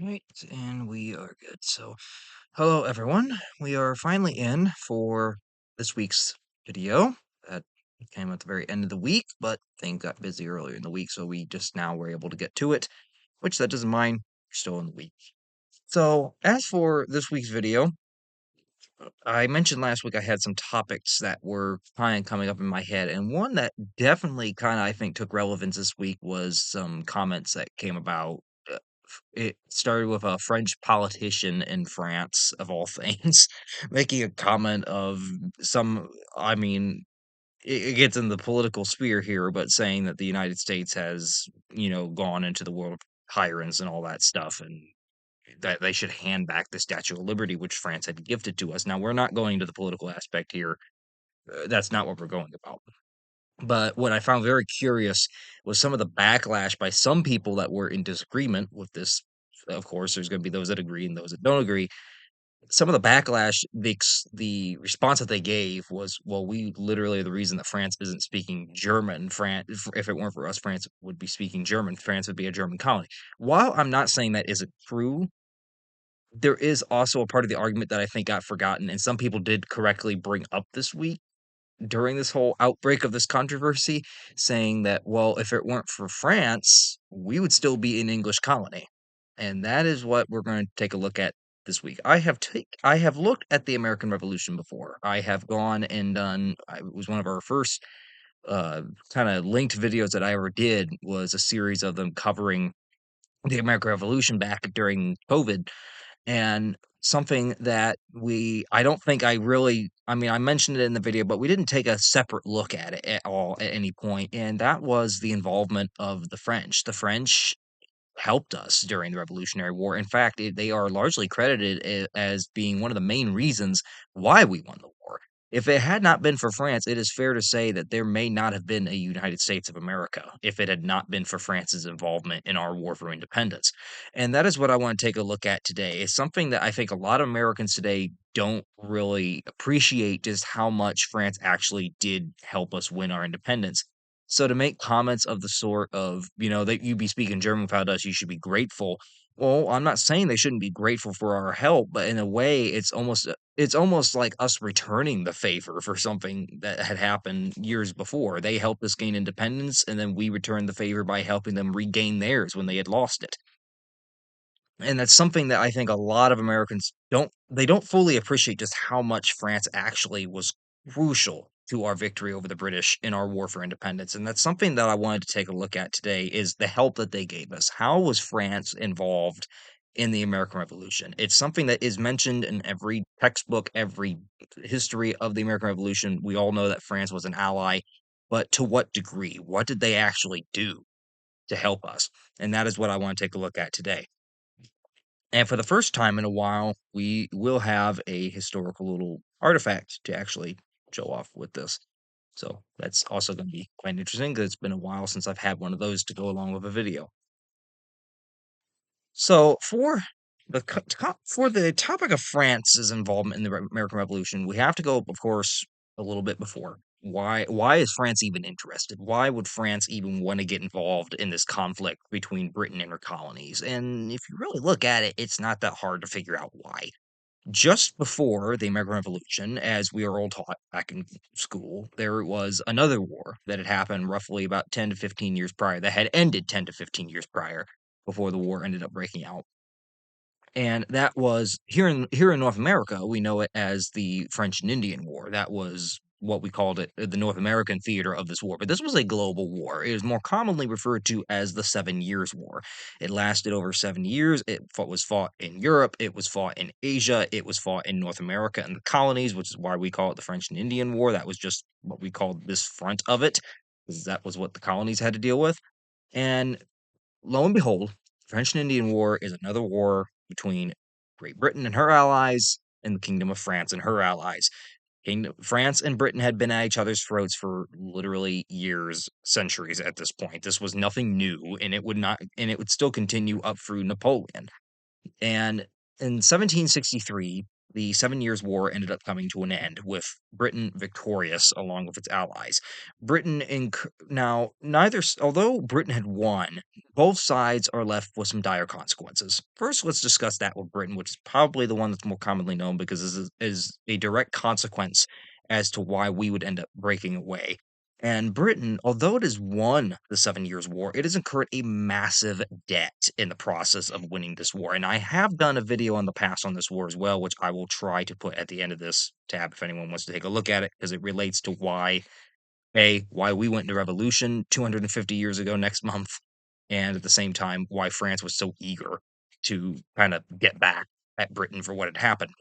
Right, and we are good. So, hello everyone. We are finally in for this week's video. That came at the very end of the week, but things got busy earlier in the week, so we just now were able to get to it, which that doesn't mind. We're still in the week. So, as for this week's video, I mentioned last week I had some topics that were kind of coming up in my head, and one that definitely kind of I think took relevance this week was some comments that came about. It started with a French politician in France, of all things, making a comment of some. I mean, it gets in the political sphere here, but saying that the United States has, gone into the world of tyrants and all that stuff, and that they should hand back the Statue of Liberty, which France had gifted to us. Now, we're not going to the political aspect here. That's not what we're going about. But what I found very curious was some of the backlash by some people that were in disagreement with this. Of course, there's going to be those that agree and those that don't agree. Some of the backlash, the response that they gave was, "Well, we literally are the reason that France isn't speaking German. France, if it weren't for us, France would be speaking German. France would be a German colony." While I'm not saying that isn't true, there is also a part of the argument that I think got forgotten, and some people did correctly bring up this week during this whole outbreak of this controversy, saying that, well, if it weren't for France, we would still be an English colony. And that is what we're going to take a look at this week. I have looked at the American Revolution before. I have gone and done it was one of our first uh kind of linked videos that I ever did was a series of them covering the American Revolution back during COVID, and something that I don't think I mean, I mentioned it in the video, but we didn't take a separate look at it at all at any point, and that was the involvement of the French. The French helped us during the Revolutionary War. In fact, they are largely credited as being one of the main reasons why we won the war. If it had not been for France, it is fair to say that there may not have been a United States of America if it had not been for France's involvement in our war for independence. And that is what I want to take a look at today. It's something that I think a lot of Americans today don't really appreciate just how much France actually did help us win our independence. So to make comments of the sort of, that you be speaking German without us, you should be grateful. Well, I'm not saying they shouldn't be grateful for our help, but in a way, it's almost like us returning the favor for something that had happened years before. They helped us gain independence, and then we returned the favor by helping them regain theirs when they had lost it. And that's something that I think a lot of Americans don't fully appreciate just how much France actually was crucial to our victory over the British in our war for independence. And that's something that I wanted to take a look at today is the help that they gave us. How was France involved in the American Revolution? It's something that is mentioned in every textbook, every history of the American Revolution. We all know that France was an ally, but to what degree? What did they actually do to help us? And that is what I want to take a look at today. And for the first time in a while, we will have a historical little artifact to actually show off with this. So that's also going to be quite interesting because it's been a while since I've had one of those to go along with a video. So for the topic of France's involvement in the American Revolution, we have to go, of course, a little bit before. Why is France even interested? Why would France even want to get involved in this conflict between Britain and her colonies? And if you really look at it, it's not that hard to figure out why. Just before the American Revolution, as we are all taught back in school, there was another war that had happened roughly about 10 to 15 years prior, that had ended 10 to 15 years prior before the war ended up breaking out. And that was here in North America, we know it as the French and Indian War. That was what we called it, the North American theater of this war. But this was a global war. It was more commonly referred to as the 7 Years' War. It lasted over 7 years. Was fought in Europe. It was fought in Asia. It was fought in North America and the colonies, which is why we call it the French and Indian War. That was just what we called this front of it, because that was what the colonies had to deal with. And lo and behold, the French and Indian War is another war between Great Britain and her allies and the Kingdom of France and her allies. France and Britain had been at each other's throats for literally years, centuries at this point. This was nothing new, and and it would still continue up through Napoleon. And in 1763, the 7 Years' War ended up coming to an end, with Britain victorious along with its allies. Now, although Britain had won, both sides are left with some dire consequences. First, let's discuss that with Britain, which is probably the one that's more commonly known because this is a direct consequence as to why we would end up breaking away. And Britain, although it has won the 7 Years' War, it has incurred a massive debt in the process of winning this war. And I have done a video on the past on this war as well, which I will try to put at the end of this tab if anyone wants to take a look at it, because it relates to why we went into revolution 250 years ago next month, and at the same time, why France was so eager to kind of get back at Britain for what had happened.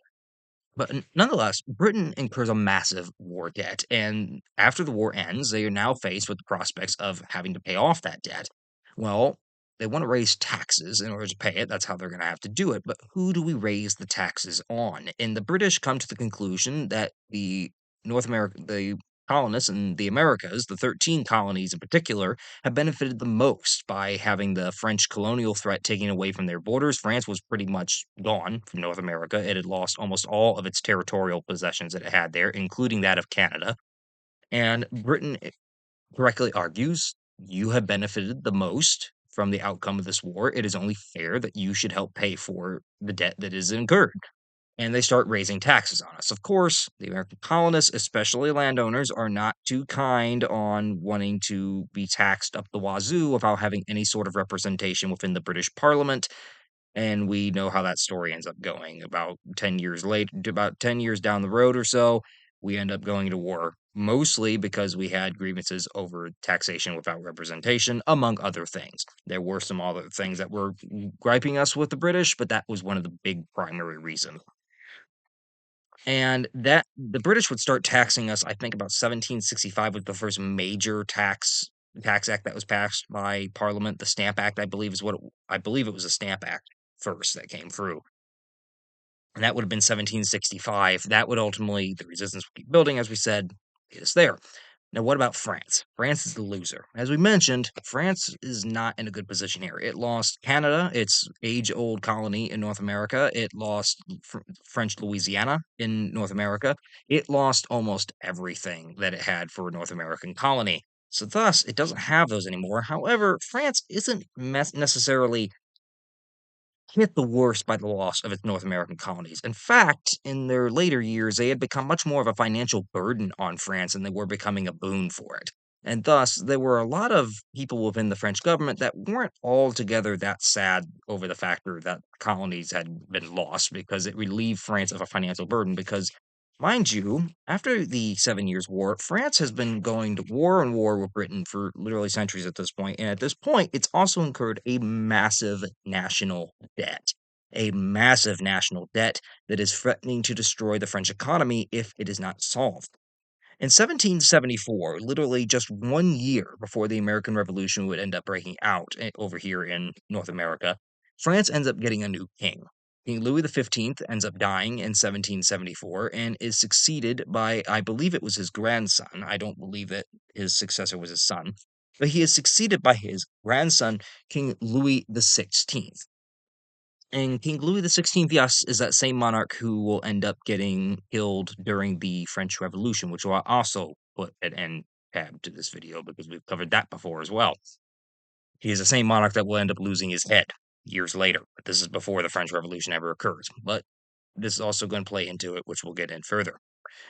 But nonetheless, Britain incurs a massive war debt, and after the war ends, they are now faced with the prospects of having to pay off that debt. Well, they want to raise taxes in order to pay it. That's how they're going to have to do it. But who do we raise the taxes on? And the British come to the conclusion that the colonists in the Americas, the 13 colonies in particular, have benefited the most by having the French colonial threat taken away from their borders. France was pretty much gone from North America. It had lost almost all of its territorial possessions that it had there, including that of Canada. And Britain correctly argues you have benefited the most from the outcome of this war. It is only fair that you should help pay for the debt that is incurred, and they start raising taxes on us. Of course, the American colonists, especially landowners, are not too kind on wanting to be taxed up the wazoo without having any sort of representation within the British Parliament. And we know how that story ends up going. About 10 years down the road or so, we end up going to war, mostly because we had grievances over taxation without representation, among other things. There were some other things that were griping us with the British, but that was one of the big primary reasons. And that the British would start taxing us, I think about 1765 was the first major tax act that was passed by Parliament. The Stamp Act, I believe it was a Stamp Act first that came through. And that would have been 1765. That would ultimately, the resistance would keep building, as we said, get us there. Now, what about France? France is the loser. As we mentioned, France is not in a good position here. It lost Canada, its age old colony in North America. It lost French Louisiana in North America. It lost almost everything that it had for a North American colony. So, thus, it doesn't have those anymore. However, France isn't necessarily hit the worst by the loss of its North American colonies. In fact, in their later years, they had become much more of a financial burden on France and they were becoming a boon for it. And thus, there were a lot of people within the French government that weren't altogether that sad over the factor that colonies had been lost because it relieved France of a financial burden. Because, mind you, after the 7 Years' War, France has been going to war and war with Britain for literally centuries at this point. And at this point, it's also incurred a massive national debt. A massive national debt that is threatening to destroy the French economy if it is not solved. In 1774, literally just 1 year before the American Revolution would end up breaking out over here in North America, France ends up getting a new king. King Louis XV ends up dying in 1774 and is succeeded by, I believe it was his grandson. I don't believe that his successor was his son, but he is succeeded by his grandson, King Louis XVI. And King Louis XVI, yes, is that same monarch who will end up getting killed during the French Revolution, which will also put an end tab to this video because we've covered that before as well. He is the same monarch that will end up losing his head years later, but this is before the French Revolution ever occurs. But this is also going to play into it, which we'll get in further.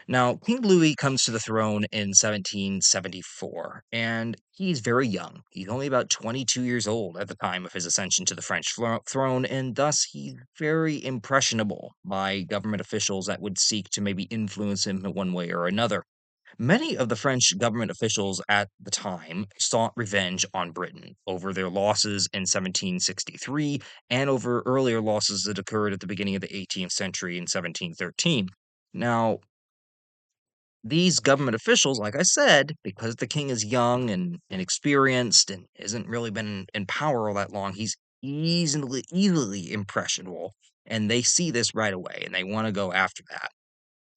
Now, King Louis comes to the throne in 1774, and he's very young. He's only about 22 years old at the time of his ascension to the French throne, and thus he's very impressionable by government officials that would seek to maybe influence him in one way or another. Many of the French government officials at the time sought revenge on Britain over their losses in 1763 and over earlier losses that occurred at the beginning of the 18th century in 1713. Now, these government officials, like I said, because the king is young and inexperienced and hasn't really been in power all that long, he's easily impressionable. And they see this right away and they want to go after that.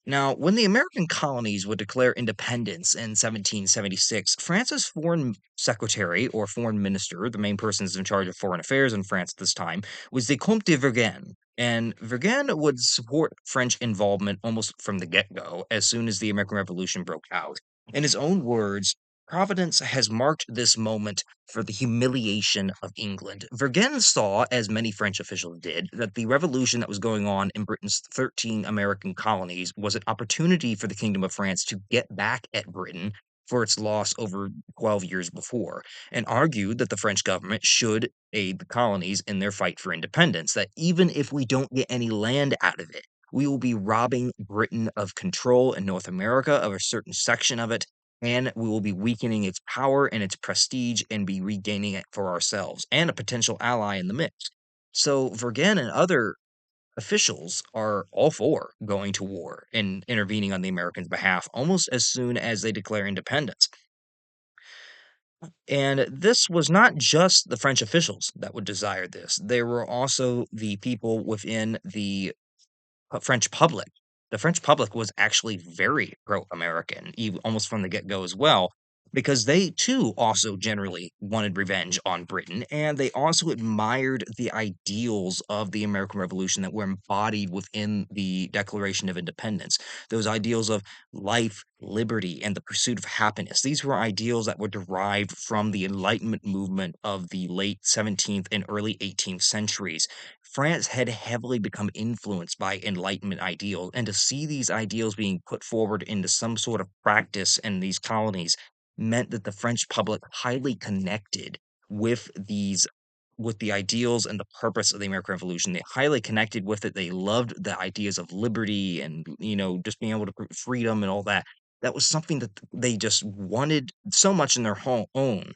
Now, when the American colonies would declare independence in 1776, France's foreign secretary or foreign minister, the main person in charge of foreign affairs in France at this time, was the Comte de Vergennes. And Vergennes would support French involvement almost from the get go as soon as the American Revolution broke out. In his own words, Providence has marked this moment for the humiliation of England. Vergennes saw, as many French officials did, that the revolution that was going on in Britain's 13 American colonies was an opportunity for the Kingdom of France to get back at Britain for its loss over 12 years before, and argued that the French government should aid the colonies in their fight for independence, that even if we don't get any land out of it, we will be robbing Britain of control in North America, of a certain section of it, and we will be weakening its power and its prestige and be regaining it for ourselves and a potential ally in the mix. So Vergennes and other officials are all for going to war and intervening on the Americans' behalf almost as soon as they declare independence. And this was not just the French officials that would desire this. There were also the people within the French public. The French public was actually very pro-American, almost from the get-go as well, because they too also generally wanted revenge on Britain, and they also admired the ideals of the American Revolution that were embodied within the Declaration of Independence. Those ideals of life, liberty, and the pursuit of happiness. These were ideals that were derived from the Enlightenment movement of the late 17th and early 18th centuries. France had heavily become influenced by Enlightenment ideals, and to see these ideals being put forward into some sort of practice in these colonies meant that the French public highly connected with with the ideals and the purpose of the American Revolution. They highly connected with it. They loved the ideas of liberty and, just being able to freedom and all that. That was something that they just wanted so much in their own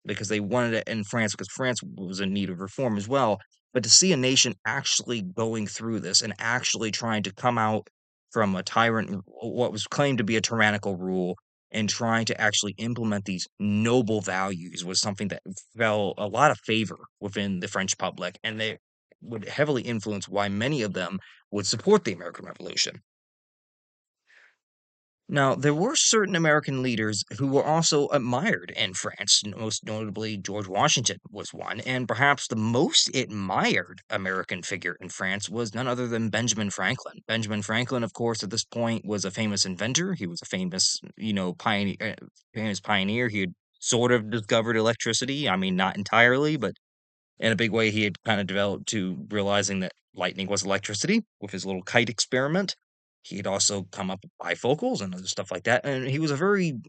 because they wanted it in France because France was in need of reform as well. But to see a nation actually going through this and actually trying to come out from a tyrant, what was claimed to be a tyrannical rule, and trying to actually implement these noble values was something that fell a lot of favor within the French public, and they would heavily influence why many of them would support the American Revolution. Now, there were certain American leaders who were also admired in France. Most notably, George Washington was one, and perhaps the most admired American figure in France was none other than Benjamin Franklin. Benjamin Franklin, of course, at this point was a famous inventor. He was a famous, famous pioneer. He had sort of discovered electricity. I mean, not entirely, but in a big way, he had kind of developed to realizing that lightning was electricity with his little kite experiment. He had also come up with bifocals and other stuff like that, and he was a very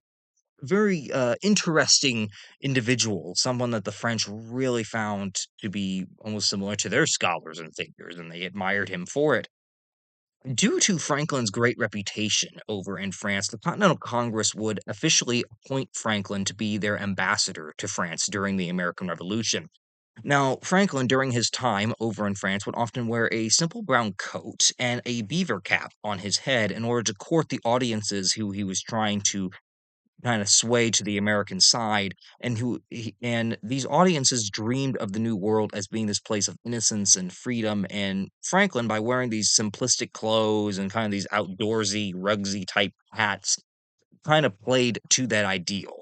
interesting individual, someone that the French really found to be almost similar to their scholars and thinkers, and they admired him for it. Due to Franklin's great reputation over in France, the Continental Congress would officially appoint Franklin to be their ambassador to France during the American Revolution. Now, Franklin, during his time over in France, would often wear a simple brown coat and a beaver cap on his head in order to court the audiences who he was trying to kind of sway to the American side, and these audiences dreamed of the New World as being this place of innocence and freedom. And Franklin, by wearing these simplistic clothes and kind of these outdoorsy, rugsy type hats, kind of played to that ideal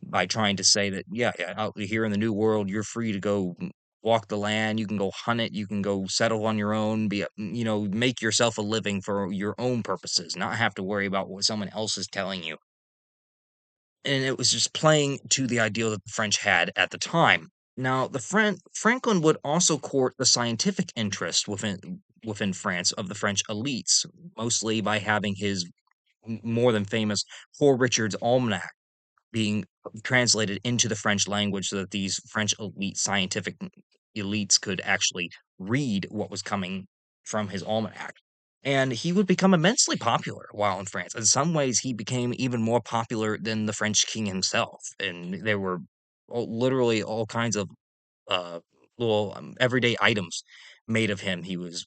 by trying to say that, yeah, yeah, out here in the new world, you're free to go walk the land, you can go hunt it, you can go settle on your own, make yourself a living for your own purposes, not have to worry about what someone else is telling you. And it was just playing to the ideal that the French had at the time. Now, Franklin would also court the scientific interest within France of the French elites, mostly by having his more than famous Poor Richard's Almanac being translated into the French language so that these French scientific elites could actually read what was coming from his almanac. And he would become immensely popular while in France. In some ways, he became even more popular than the French king himself. And there were literally all kinds of uh, little everyday items made of him. He was,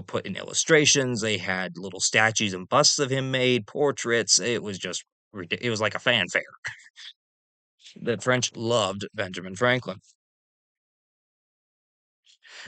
put in illustrations. They had little statues and busts of him made, portraits. It was just, it was like a fanfare. The French loved Benjamin Franklin.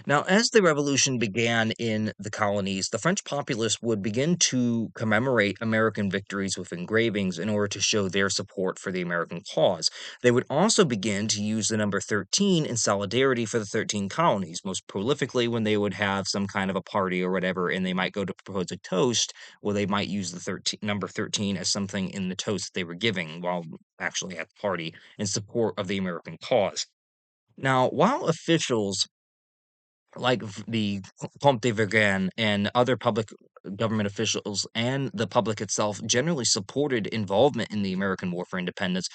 Now, as the revolution began in the colonies, the French populace would begin to commemorate American victories with engravings in order to show their support for the American cause. They would also begin to use the number 13 in solidarity for the 13 colonies, most prolifically when they would have some kind of a party or whatever, and they might go to propose a toast, well, they might use the number 13 as something in the toast that they were giving while actually at the party in support of the American cause. Now, while officials like the Comte de Vergennes and other public government officials and the public itself generally supported involvement in the American War for Independence,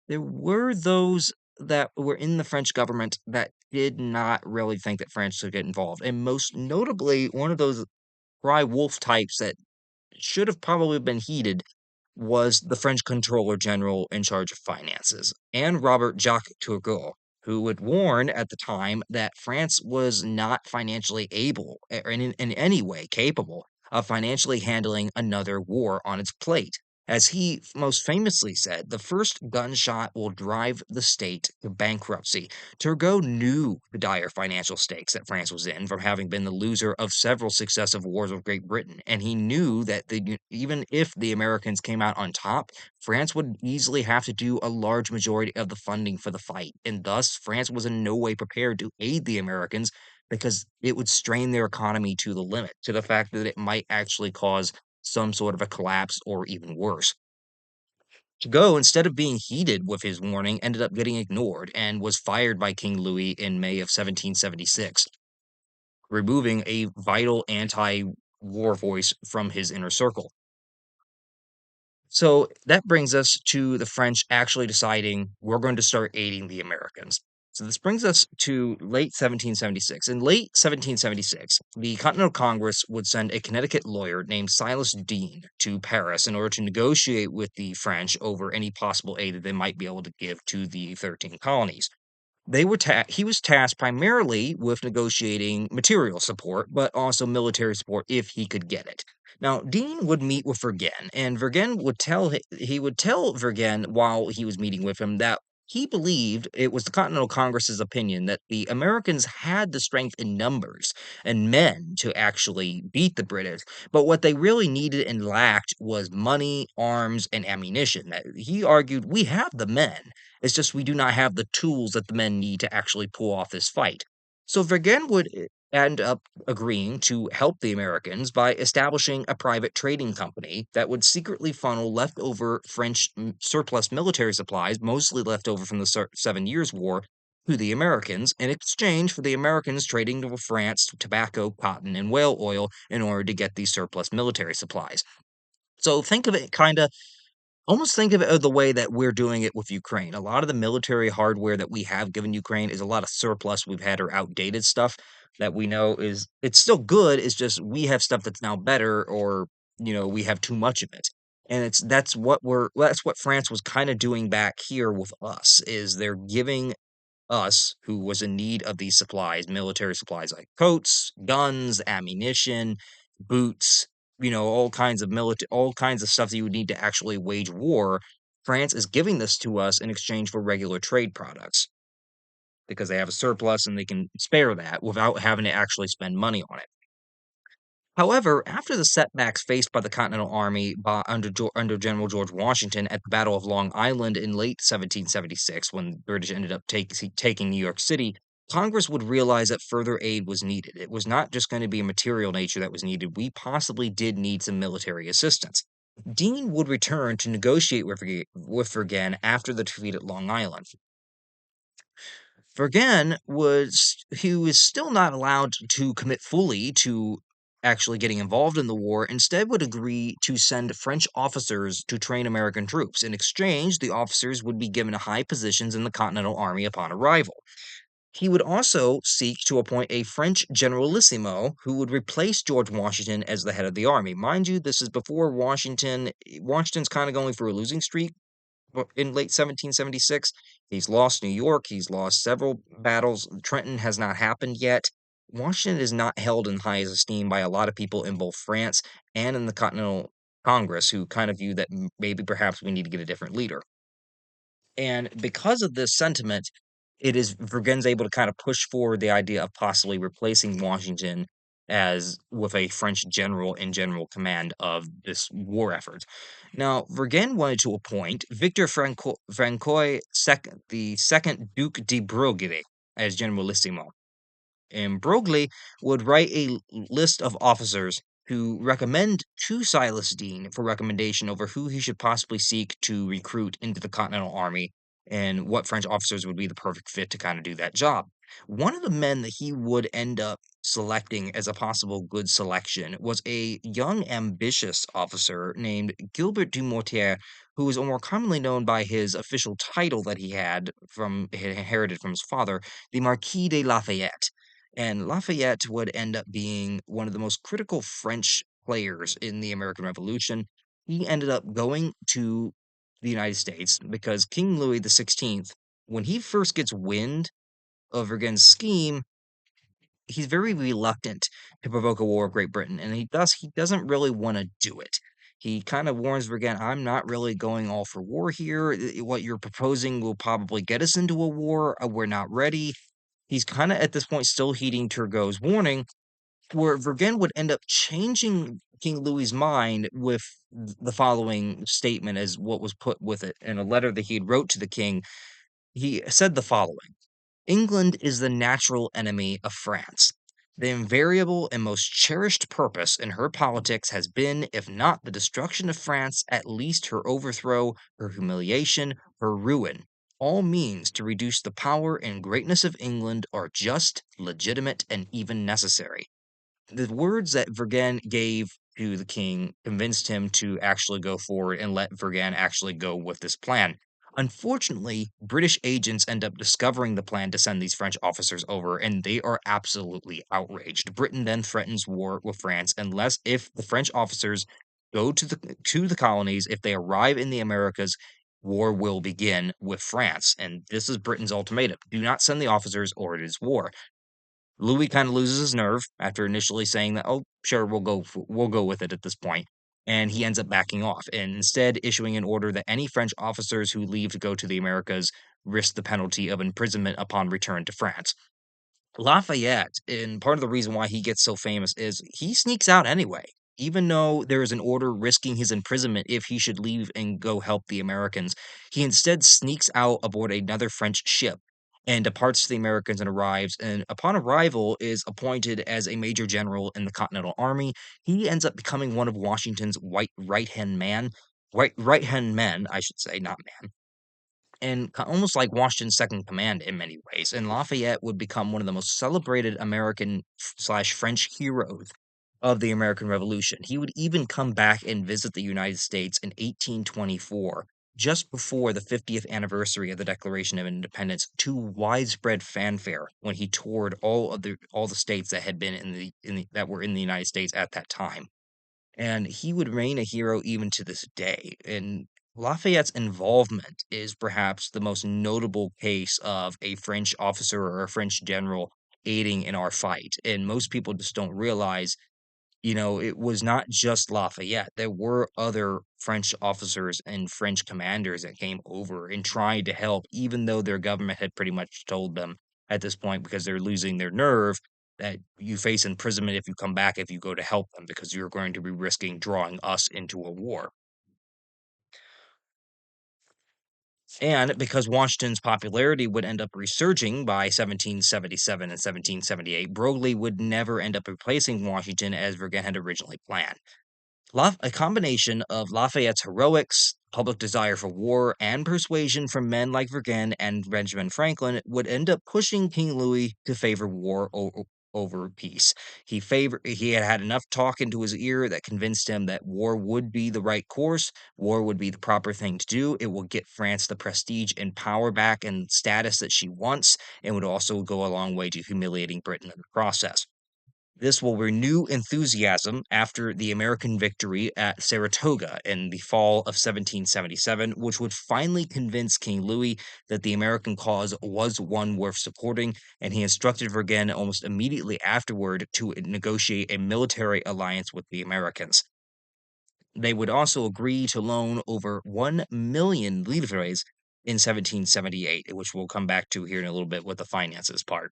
there were those that were in the French government that did not really think that France should get involved. And most notably, one of those cry wolf types that should have probably been heeded was the French Controller General in charge of finances, and Robert Jacques Turgot, who would warn at the time that France was not financially able, or in any way capable, of financially handling another war on its plate. As he most famously said, the first gunshot will drive the state to bankruptcy. Turgot knew the dire financial stakes that France was in from having been the loser of several successive wars with Great Britain, and he knew that even if the Americans came out on top, France would easily have to do a large majority of the funding for the fight, and thus France was in no way prepared to aid the Americans because it would strain their economy to the limit, to the fact that it might actually cause some sort of a collapse or even worse. Turgot, instead of being heeded with his warning, ended up getting ignored and was fired by King Louis in May of 1776, removing a vital anti war voice from his inner circle. So that brings us to the French actually deciding we're going to start aiding the Americans. So this brings us to late 1776. In late 1776, the Continental Congress would send a Connecticut lawyer named Silas Deane to Paris in order to negotiate with the French over any possible aid that they might be able to give to the 13 colonies. He was tasked primarily with negotiating material support, but also military support if he could get it. Now, Dean would meet with Vergennes, and Vergennes would he would tell Vergennes while he was meeting with him that he believed it was the Continental Congress's opinion that the Americans had the strength in numbers and men to actually beat the British, but what they really needed and lacked was money, arms, and ammunition. That he argued, we have the men. It's just we do not have the tools that the men need to actually pull off this fight. So Vergennes would end up agreeing to help the Americans by establishing a private trading company that would secretly funnel leftover French surplus military supplies, mostly left over from the Seven Years' War, to the Americans in exchange for the Americans trading with France tobacco, cotton, and whale oil in order to get these surplus military supplies. So think of it kind of Almost think of it the way that we're doing it with Ukraine. A lot of the military hardware that we have given Ukraine is a lot of surplus we've had or outdated stuff that we know is it's still good. It's just we have stuff that's now better, or we have too much of it. And that's what France was kind of doing back here with us, is they're giving us, who was in need of these supplies, military supplies like coats, guns, ammunition, boots, all kinds of stuff that you would need to actually wage war. France is giving this to us in exchange for regular trade products because they have a surplus and they can spare that without having to actually spend money on it. However, after the setbacks faced by the Continental Army under General George Washington at the Battle of Long Island in late 1776, when the British ended up taking New York City, Congress would realize that further aid was needed. It was not just going to be a material nature that was needed. We possibly did need some military assistance. Dean would return to negotiate with Vergennes after the defeat at Long Island. Vergennes he was still not allowed to commit fully to actually getting involved in the war, instead would agree to send French officers to train American troops. In exchange, the officers would be given high positions in the Continental Army upon arrival. He would also seek to appoint a French generalissimo who would replace George Washington as the head of the army. Mind you, this is before Washington's kind of going through a losing streak in late 1776. He's lost New York. He's lost several battles. Trenton has not happened yet. Washington is not held in high esteem by a lot of people in both France and in the Continental Congress, who kind of view that maybe perhaps we need to get a different leader. And because of this sentiment, it is Vergennes able to kind of push forward the idea of possibly replacing Washington as with a French general in general command of this war effort. Now, Vergennes wanted to appoint Victor Francois II, the second Duc de Broglie, as generalissimo, and Broglie would write a list of officers to recommend to Silas Deane for recommendation over who he should possibly seek to recruit into the Continental Army and what French officers would be the perfect fit to kind of do that job. One of the men that he would end up selecting as a possible good selection was a young, ambitious officer named Gilbert du Mortier, who was more commonly known by his official title that he inherited from his father, the Marquis de Lafayette. And Lafayette would end up being one of the most critical French players in the American Revolution. He ended up going to the United States because King Louis XVI, when he first gets wind of Vergennes' scheme, he's very reluctant to provoke a war with Great Britain, and he doesn't really want to do it. He kind of warns Vergennes, I'm not really going all for war here. What you're proposing will probably get us into a war. We're not ready. He's kind of at this point still heeding Turgot's warning, where Vergennes would end up changing King Louis's mind with the following statement as what was put with it in a letter that he had wrote to the king. He said the following: England is the natural enemy of France. The invariable and most cherished purpose in her politics has been, if not the destruction of France, at least her overthrow, her humiliation, her ruin. All means to reduce the power and greatness of England are just, legitimate, and even necessary. The words that Vergennes gave to the king convinced him to actually go forward and let Vergennes actually go with this plan. Unfortunately, British agents end up discovering the plan to send these French officers over, and they are absolutely outraged. Britain then threatens war with France unless if the French officers go to the colonies, if they arrive in the Americas, war will begin with France. And this is Britain's ultimatum. Do not send the officers or it is war. Louis kind of loses his nerve after initially saying that, "Oh, sure, we'll go with it at this point," and he ends up backing off and instead issuing an order that any French officers who leave to go to the Americas risk the penalty of imprisonment upon return to France. Lafayette, and part of the reason why he gets so famous is he sneaks out anyway. Even though there is an order risking his imprisonment if he should leave and go help the Americans, he instead sneaks out aboard another French ship and departs to the Americans and arrives. And upon arrival, is appointed as a major general in the Continental Army. He ends up becoming one of Washington's white right hand men, I should say, not man, and almost like Washington's second command in many ways. And Lafayette would become one of the most celebrated American slash French heroes of the American Revolution. He would even come back and visit the United States in 1824, just before the 50th anniversary of the Declaration of Independence, to widespread fanfare when he toured all the states that had been that were in the United States at that time, and he would remain a hero even to this day. And Lafayette's involvement is perhaps the most notable case of a French officer or a French general aiding in our fight. And most people just don't realize, it was not just Lafayette. There were other French officers and French commanders that came over and tried to help, even though their government had pretty much told them at this point, because they're losing their nerve, that you face imprisonment if you come back if you go to help them, because you're going to be risking drawing us into a war. And because Washington's popularity would end up resurging by 1777 and 1778, Broglie would never end up replacing Washington as Vergennes had originally planned. A combination of Lafayette's heroics, public desire for war, and persuasion from men like Vergennes and Benjamin Franklin would end up pushing King Louis to favor over peace. He had had enough talk into his ear that convinced him that war would be the right course, war would be the proper thing to do. It will get France the prestige and power back and status that she wants, and would also go a long way to humiliating Britain in the process. This will renew enthusiasm after the American victory at Saratoga in the fall of 1777, which would finally convince King Louis that the American cause was one worth supporting, and he instructed Vergennes almost immediately afterward to negotiate a military alliance with the Americans. They would also agree to loan over 1 million livres in 1778, which we'll come back to here in a little bit with the finances part.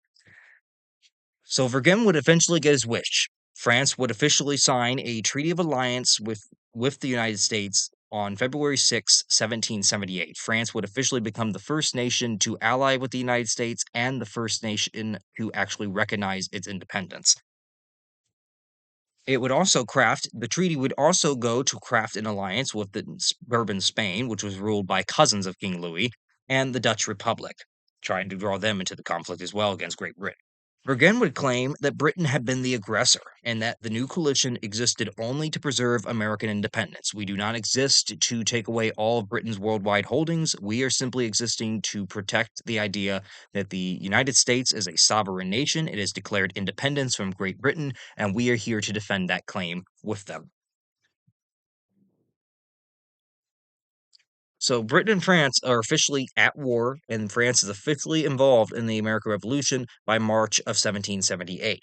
So Vergennes would eventually get his wish. France would officially sign a treaty of alliance with the United States on February 6, 1778. France would officially become the first nation to ally with the United States and the first nation to actually recognize its independence. It would also craft the treaty would also go to craft an alliance with the Bourbon Spain, which was ruled by cousins of King Louis, and the Dutch Republic, trying to draw them into the conflict as well against Great Britain. Vergennes would claim that Britain had been the aggressor and that the new coalition existed only to preserve American independence. We do not exist to take away all of Britain's worldwide holdings. We are simply existing to protect the idea that the United States is a sovereign nation. It has declared independence from Great Britain, and we are here to defend that claim with them. So Britain and France are officially at war, and France is officially involved in the American Revolution by March of 1778.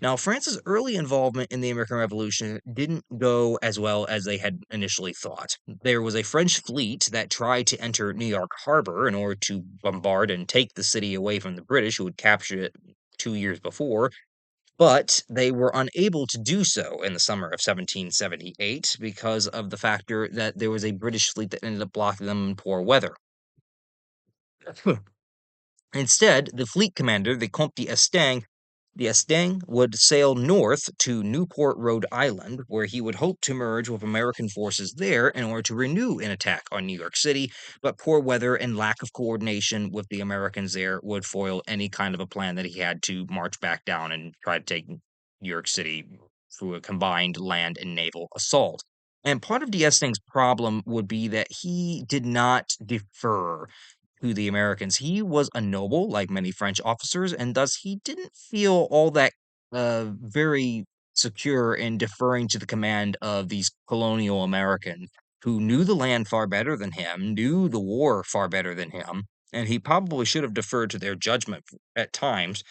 Now, France's early involvement in the American Revolution didn't go as well as they had initially thought. There was a French fleet that tried to enter New York Harbor in order to bombard and take the city away from the British, who had captured it 2 years before, but they were unable to do so in the summer of 1778 because of the factor that there was a British fleet that ended up blocking them in poor weather. Instead, the fleet commander, the Comte d'Estaing, would sail north to Newport, Rhode Island, where he would hope to merge with American forces there in order to renew an attack on New York City. But poor weather and lack of coordination with the Americans there would foil any kind of a plan that he had to march back down and try to take New York City through a combined land and naval assault. And part of d'Estaing's problem would be that he did not defer to the Americans. He was a noble, like many French officers, and thus he didn't feel all that very secure in deferring to the command of these colonial Americans who knew the land far better than him, knew the war far better than him, and he probably should have deferred to their judgment at times.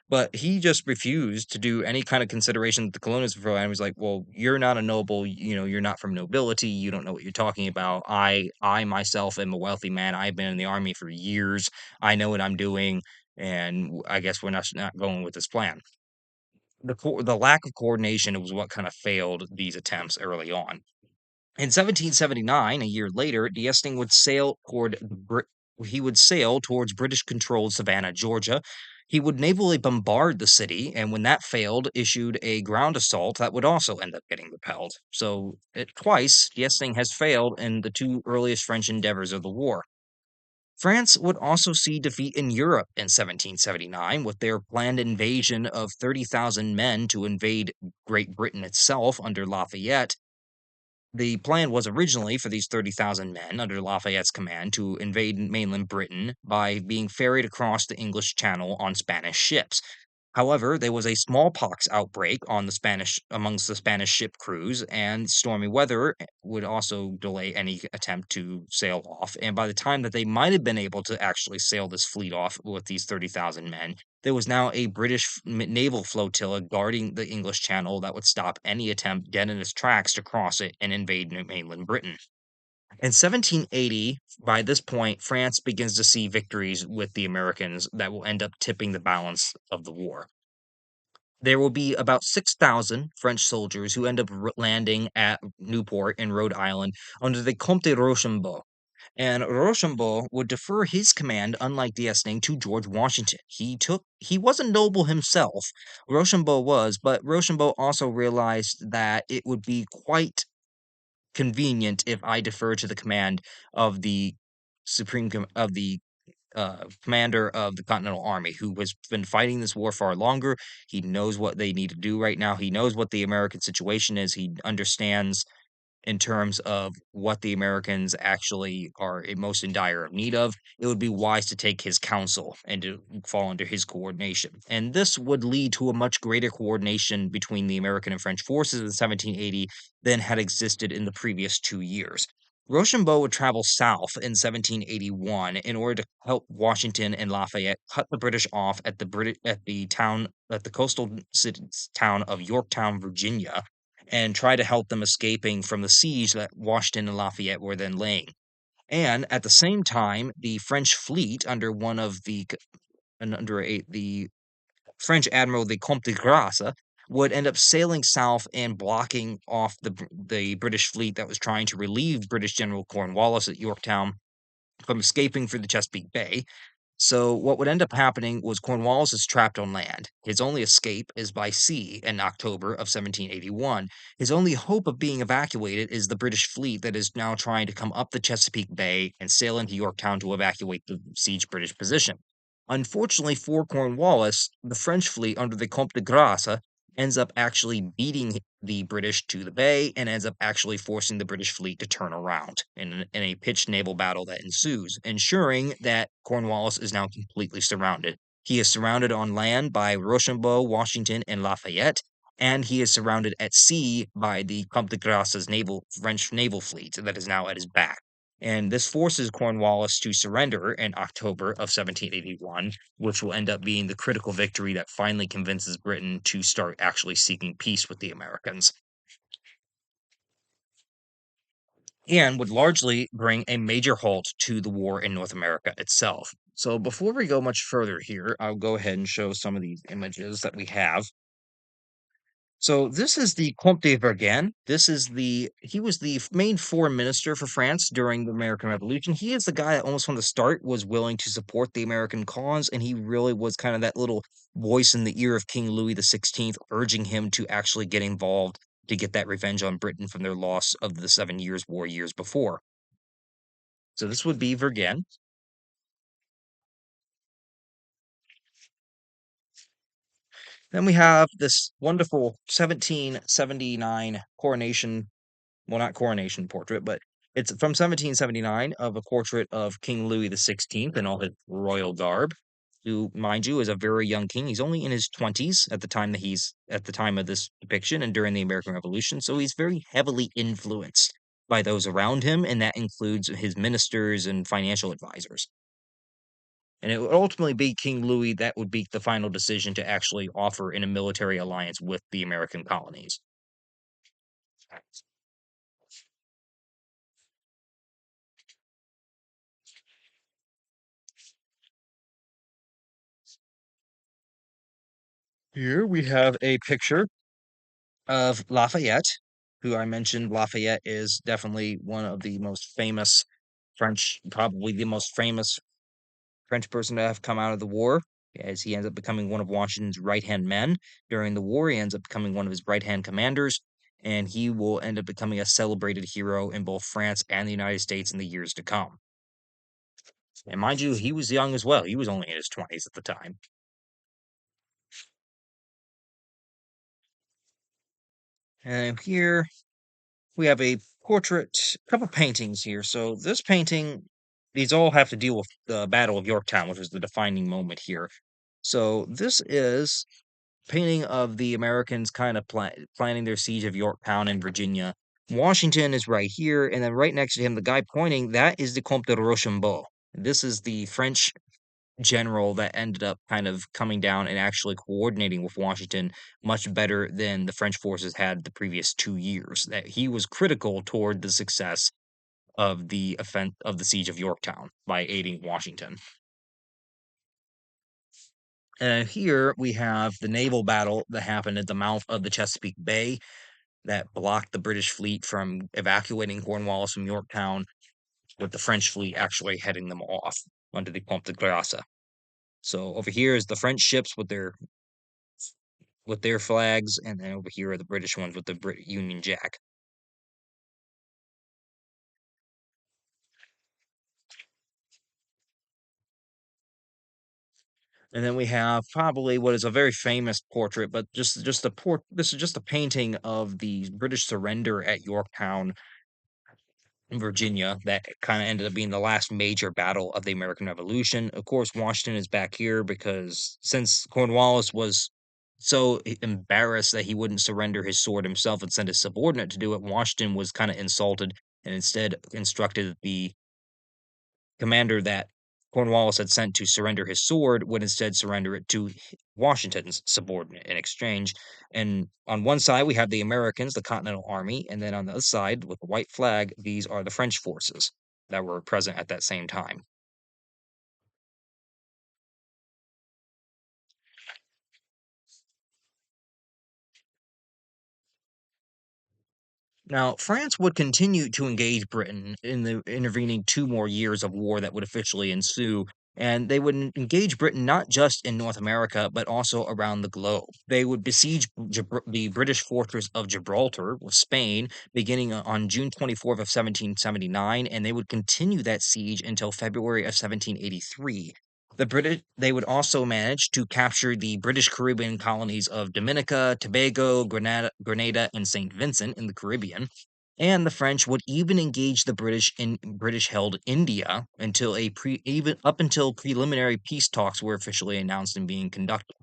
But he just refused to do any kind of consideration that the colonists provided. He was like, "Well, you're not a noble. You're not from nobility. You don't know what you're talking about. I myself am a wealthy man. I've been in the army for years. I know what I'm doing, and I guess we're not going with this plan." The lack of coordination was what kind of failed these attempts early on. In 1779, a year later, D'Estaing would sail he would sail towards British-controlled Savannah, Georgia. He would navally bombard the city, and when that failed, issued a ground assault that would also end up getting repelled. So, twice, D'Estaing has failed in the two earliest French endeavors of the war. France would also see defeat in Europe in 1779 with their planned invasion of 30,000 men to invade Great Britain itself under Lafayette. The plan was originally for these 30,000 men under Lafayette's command to invade mainland Britain by being ferried across the English Channel on Spanish ships. However, there was a smallpox outbreak on the Spanish amongst the Spanish ship crews, and stormy weather would also delay any attempt to sail off. And by the time that they might have been able to actually sail this fleet off with these 30,000 men, there was now a British naval flotilla guarding the English Channel that would stop any attempt dead in its tracks to cross it and invade mainland Britain. In 1780, by this point, France begins to see victories with the Americans that will end up tipping the balance of the war. There will be about 6,000 French soldiers who end up landing at Newport in Rhode Island under the Comte de Rochambeau. And Rochambeau would defer his command, unlike D'Estaing, to George Washington. He wasn't noble himself, Rochambeau was, but Rochambeau also realized that it would be quite convenient if I defer to the command of the commander of the Continental Army, who has been fighting this war far longer. He knows what they need to do right now. He knows what the American situation is. He understands in terms of what the Americans actually are most in dire of need of. It would be wise to take his counsel and to fall under his coordination. And this would lead to a much greater coordination between the American and French forces in 1780 than had existed in the previous 2 years. Rochambeau would travel south in 1781 in order to help Washington and Lafayette cut the British off at the coastal town of Yorktown, Virginia, and try to help them escaping from the siege that Washington and Lafayette were then laying. And at the same time, the French fleet under one of the and under the French admiral, the Comte de Grasse, would end up sailing south and blocking off the British fleet that was trying to relieve British General Cornwallis at Yorktown from escaping through the Chesapeake Bay. So what would end up happening was Cornwallis is trapped on land. His only escape is by sea in October of 1781. His only hope of being evacuated is the British fleet that is now trying to come up the Chesapeake Bay and sail into Yorktown to evacuate the siege British position. Unfortunately for Cornwallis, the French fleet under the Comte de Grasse ends up actually beating the British to the bay and ends up actually forcing the British fleet to turn around in a pitched naval battle that ensues, ensuring that Cornwallis is now completely surrounded. He is surrounded on land by Rochambeau, Washington, and Lafayette, and he is surrounded at sea by the Comte de Grasse's French naval fleet that is now at his back. And this forces Cornwallis to surrender in October of 1781, which will end up being the critical victory that finally convinces Britain to start actually seeking peace with the Americans, and would largely bring a major halt to the war in North America itself. So, before we go much further here, I'll go ahead and show some of these images that we have. So this is the Comte de Vergennes. He was the main foreign minister for France during the American Revolution. He is the guy that almost from the start was willing to support the American cause, and he really was kind of that little voice in the ear of King Louis XVI, urging him to actually get involved to get that revenge on Britain from their loss of the 7 Years' War years before. So this would be Vergennes. Then we have this wonderful 1779 coronation, well, not coronation portrait, but it's from 1779 of a portrait of King Louis XVI in all his royal garb, who, mind you, is a very young king. He's only in his 20s at the time at the time of this depiction and during the American Revolution, so he's very heavily influenced by those around him, and that includes his ministers and financial advisors. And it would ultimately be King Louis that would be the final decision to actually offer in a military alliance with the American colonies. Here we have a picture of Lafayette, who I mentioned. Lafayette is definitely one of the most famous probably the most famous French person to have come out of the war, as he ends up becoming one of Washington's right hand men during the war. He ends up becoming one of his right hand commanders, and he will end up becoming a celebrated hero in both France and the United States in the years to come. And mind you, he was young as well. He was only in his 20s at the time. And here we have a portrait, a couple paintings here. So this painting, these all have to deal with the Battle of Yorktown, which was the defining moment here. So this is painting of the Americans kind of planning their siege of Yorktown in Virginia. Washington is right here, and then right next to him, the guy pointing, that is the Comte de Rochambeau. This is the French general that ended up kind of coming down and actually coordinating with Washington much better than the French forces had the previous 2 years. That he was critical toward the success of the offense of the siege of Yorktown by aiding Washington. And here we have the naval battle that happened at the mouth of the Chesapeake Bay that blocked the British fleet from evacuating Cornwallis from Yorktown, with the French fleet actually heading them off under the Comte de Grasse. So over here is the French ships with their flags, and then over here are the British ones with the Union Jack. And then we have probably what is a very famous portrait, but this is just a painting of the British surrender at Yorktown in Virginia that kind of ended up being the last major battle of the American Revolution. Of course, Washington is back here because since Cornwallis was so embarrassed that he wouldn't surrender his sword himself and send his subordinate to do it, Washington was kind of insulted and instead instructed the commander that Cornwallis had sent to surrender his sword would instead surrender it to Washington's subordinate in exchange. And on one side, we have the Americans, the Continental Army, and then on the other side, with the white flag, these are the French forces. that were present at that same time. Now, France would continue to engage Britain in the intervening 2 more years of war that would officially ensue, and they would engage Britain not just in North America, but also around the globe. They would besiege the British fortress of Gibraltar with Spain beginning on June 24th of 1779, and they would continue that siege until February of 1783. They would also manage to capture the British Caribbean colonies of Dominica, Tobago, Grenada, and St. Vincent in the Caribbean. And the French would even engage the British in British-held India until even up until preliminary peace talks were officially announced and being conducted.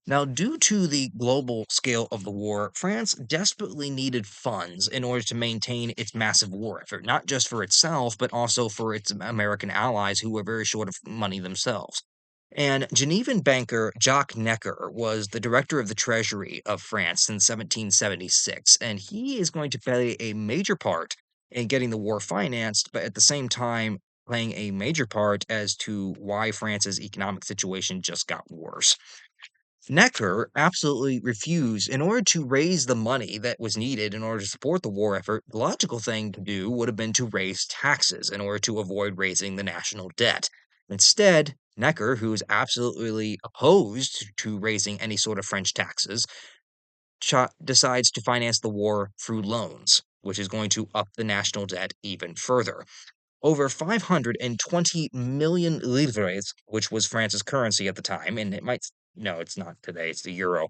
Now, due to the global scale of the war, France desperately needed funds in order to maintain its massive war effort, not just for itself, but also for its American allies who were very short of money themselves. And Genevan banker Jacques Necker was the director of the Treasury of France since 1776, and he is going to play a major part in getting the war financed, but at the same time, playing a major part as to why France's economic situation just got worse. Necker absolutely refused. In order to raise the money that was needed in order to support the war effort, the logical thing to do would have been to raise taxes in order to avoid raising the national debt. Instead, Necker, who is absolutely opposed to raising any sort of French taxes, decides to finance the war through loans, which is going to up the national debt even further. Over 520 million livres, which was France's currency at the time, and it might, no, it's not today, it's the euro,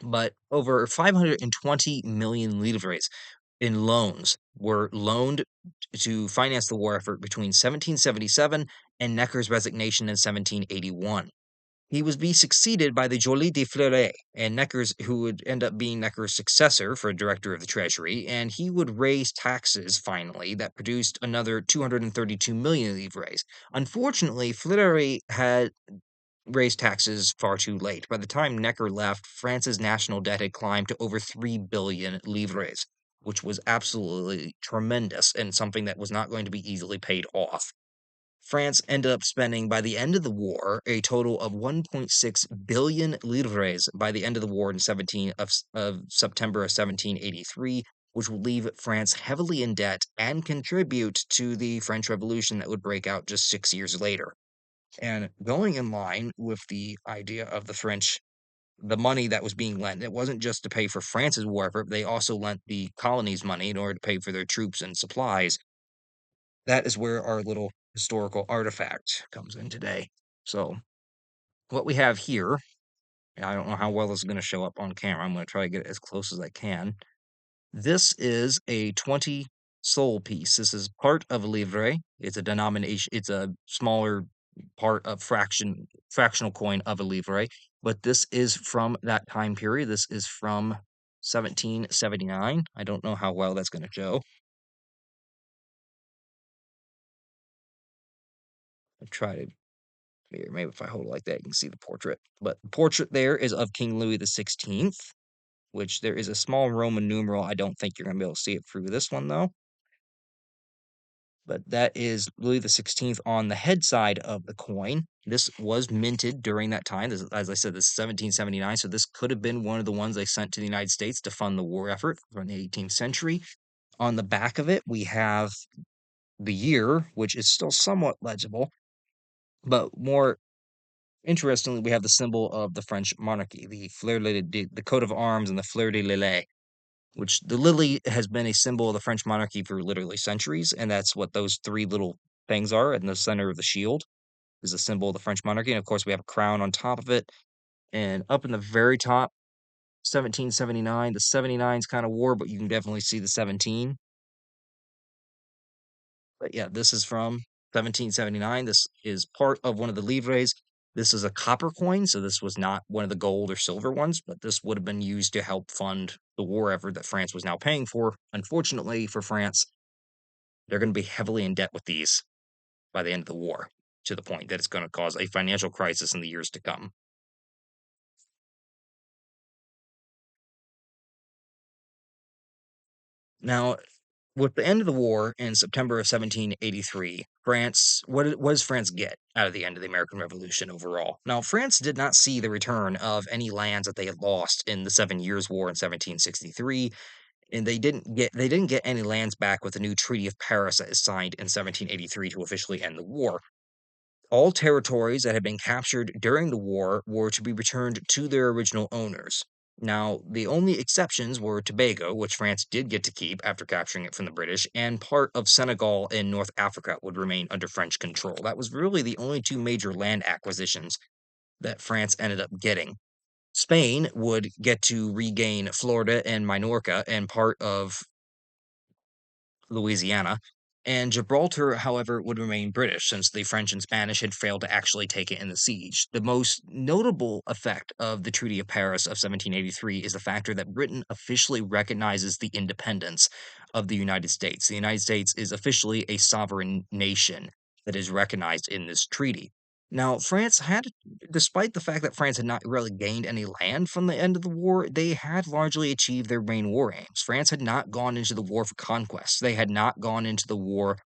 but over 520 million livres in loans were loaned to finance the war effort between 1777 and Necker's resignation in 1781. He was be succeeded by the Joly de Fleury, and Necker's, who would end up being Necker's successor for director of the Treasury, and he would raise taxes finally that produced another 232 million livres. Unfortunately, Fleury had raised taxes far too late. By the time Necker left, France's national debt had climbed to over 3 billion livres, which was absolutely tremendous and something that was not going to be easily paid off. France ended up spending by the end of the war a total of 1.6 billion livres by the end of the war in 17 of September of 1783, which would leave France heavily in debt and contribute to the French Revolution that would break out just 6 years later. And going in line with the idea of the money that was being lent, it wasn't just to pay for France's war effort, they also lent the colonies money in order to pay for their troops and supplies. That is where our little historical artifact comes in today. So, what we have here, and I don't know how well this is going to show up on camera. I'm going to try to get it as close as I can. This is a 20 sol piece. This is part of a livre. It's a denomination, it's a smaller part of fractional coin of a livre, but this is from that time period. This is from 1779. I don't know how well that's going to show. I try to Here, maybe if I hold it like that, you can see the portrait. But the portrait there is of King Louis XVI, which there is a small Roman numeral. I don't think you're going to be able to see it through this one, though. But that is Louis XVI on the head side of the coin. This was minted during that time. This, as I said, this is 1779, so this could have been one of the ones they sent to the United States to fund the war effort from the 18th century. On the back of it, we have the year, which is still somewhat legible, but more interestingly, we have the symbol of the French monarchy, the coat of arms and the fleur de lillet, which the lily has been a symbol of the French monarchy for literally centuries, and that's what those three little things are in the center of the shield is a symbol of the French monarchy. And of course, we have a crown on top of it, and up in the very top, 1779. The 79 is kind of war, but you can definitely see the 17. But yeah, this is from 1779. This is part of one of the livres. This is a copper coin, so this was not one of the gold or silver ones, but this would have been used to help fund the war effort that France was now paying for. Unfortunately for France, they're going to be heavily in debt with these by the end of the war, to the point that it's going to cause a financial crisis in the years to come. Now, With the end of the war in September of 1783, what does France get out of the end of the American Revolution overall? Now, France did not see the return of any lands that they had lost in the 7 Years' War in 1763, and they didn't get any lands back with the new Treaty of Paris that is signed in 1783 to officially end the war. All territories that had been captured during the war were to be returned to their original owners. Now, the only exceptions were Tobago, which France did get to keep after capturing it from the British, and part of Senegal in North Africa would remain under French control. That was really the only two major land acquisitions that France ended up getting. Spain would get to regain Florida and Minorca and part of Louisiana, and Gibraltar, however, would remain British since the French and Spanish had failed to actually take it in the siege. The most notable effect of the Treaty of Paris of 1783 is the factor that Britain officially recognizes the independence of the United States. The United States is officially a sovereign nation that is recognized in this treaty. Now, despite the fact that France had not really gained any land from the end of the war, they had largely achieved their main war aims. France had not gone into the war for conquest. They had not gone into the war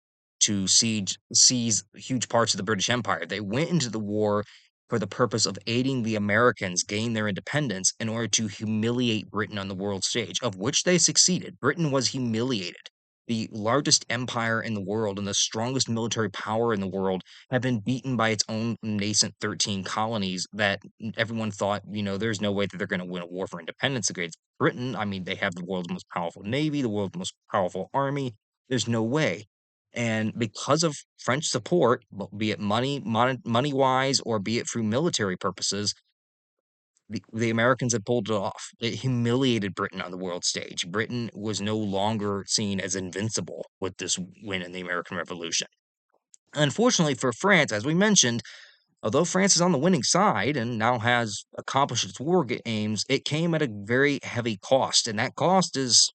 to seize huge parts of the British Empire. They went into the war for the purpose of aiding the Americans gain their independence in order to humiliate Britain on the world stage, of which they succeeded. Britain was humiliated. The largest empire in the world and the strongest military power in the world have been beaten by its own nascent 13 colonies that everyone thought, there's no way that they're going to win a war for independence against Britain. I mean, they have the world's most powerful navy, the world's most powerful army. There's no way. And because of French support, be it money wise, or be it through military purposes, the Americans had pulled it off. It humiliated Britain on the world stage. Britain was no longer seen as invincible with this win in the American Revolution. Unfortunately for France, as we mentioned, although France is on the winning side and now has accomplished its war aims, it came at a very heavy cost. And that cost is,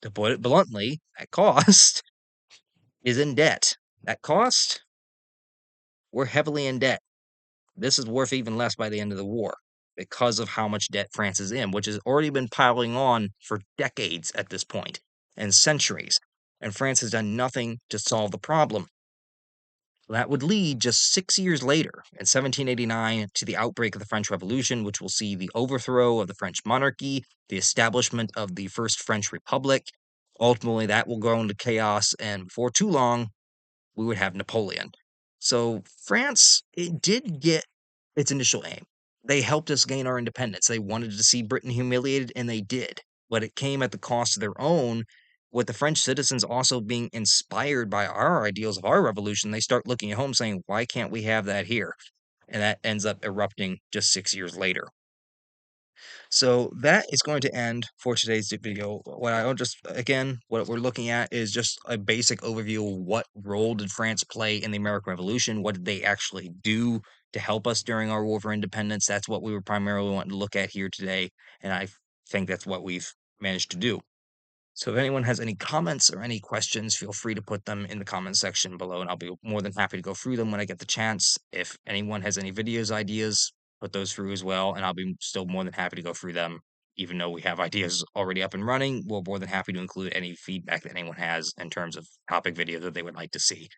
to put it bluntly, that cost is in debt. That cost, we're heavily in debt. This is worth even less by the end of the war because of how much debt France is in, which has already been piling on for decades at this point and centuries. And France has done nothing to solve the problem. That would lead just 6 years later, in 1789, to the outbreak of the French Revolution, which will see the overthrow of the French monarchy, the establishment of the First French Republic. Ultimately, that will go into chaos, and before too long, we would have Napoleon. So, France, it did get its initial aim. They helped us gain our independence. They wanted to see Britain humiliated, and they did. But it came at the cost of their own. With the French citizens also being inspired by our ideals of our revolution, they start looking at home saying, why can't we have that here? And that ends up erupting just 6 years later. So that is going to end for today's video. What we're looking at is just a basic overview of what role did France play in the American Revolution? What did they actually do to help us during our war for independence? That's what we were primarily wanting to look at here today, and I think that's what we've managed to do. So if anyone has any comments or any questions, feel free to put them in the comment section below, and I'll be more than happy to go through them when I get the chance. If anyone has any videos ideas, put those through as well, and I'll be still more than happy to go through them. Even though we have ideas already up and running, we're more than happy to include any feedback that anyone has in terms of topic videos that they would like to see.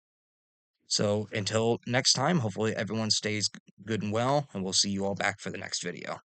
So until next time, hopefully everyone stays good and well, and we'll see you all back for the next video.